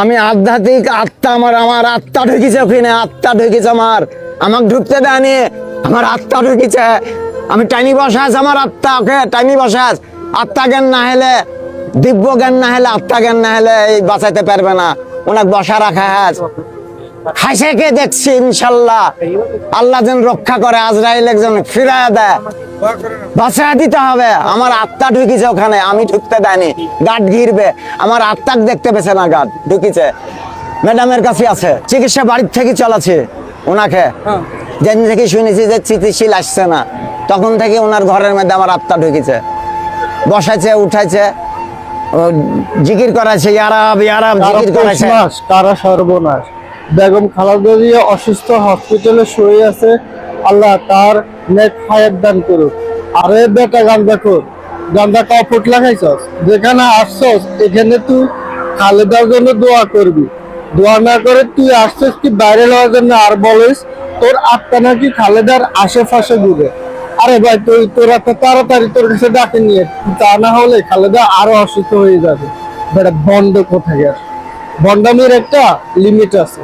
আমি আধ্যাত্মিক আত্মা, আমার আত্মা ঢুকিছে ওখানে, আত্মা ঢুকিছে আমাকে ঢুকতে দেয়নি, আমার আত্মা ঢুকিছে। আমি টাইনি বসাস, আমার আত্মা ওকে টাইনি বসাস। আত্মা জ্ঞান না হলে, দিব্য জ্ঞান না হলে, আত্মা জ্ঞান না হলে এই বাঁচাইতে পারবে না। ওনাকে বসা রাখা খাইছে কে দেখছি ইনশাল্লাহ। আল্লাহ যেন রক্ষা করে, আজরাইল একজন ফিরাইয়া দেয়, বাঁচায় দিতে হবে। আমার আত্মা ঢুকিছে ওখানে, আমি ঢুকতে দেয়নি। গার্ড ঘিরবে, আমার আত্মাক দেখতে পেছে না, গার্ড ঢুকিছে। ম্যাডামের কাছে আছে, চিকিৎসা বাড়ির থেকে চলাছে ওনাকে। যেদিন থেকে শুনেছি যে চিকিৎসিল আসছে না, তখন থেকে ওনার ঘরের মধ্যে আমার আত্মা ঢুকিছে। বসাইছে, উঠাইছে, জিকির করাইছে, ইয়ারাব ইয়ারাব জিকির করাইছে। কারা সর্বনাশ। বেগম খালেদা জিয়া অসুস্থ, হসপিটালে শুয়ে আছে, আল্লাহ তার নেক হায়াত দান করুক। আরে বেটা গাঁজাখোর, গাঁজা কাপড় লাগাইছস, যেখানে আসছস এখানে তুই খালেদার জন্য দোয়া করবি। দোয়া না করে তুই আসছস কি বাইরে হওয়ার জন্য, আর বলিস তোর আত্মা নাকি খালেদার আশেপাশে ঘুরে। আরে ভাই তোরা তো তাড়াতাড়ি তোর কাছে ডাকে নিয়ে, তা না হলে খালেদা আরো অসুস্থ হয়ে যাবে। বেটা বন্ড কোথায়, বন্ডামির একটা লিমিট আছে।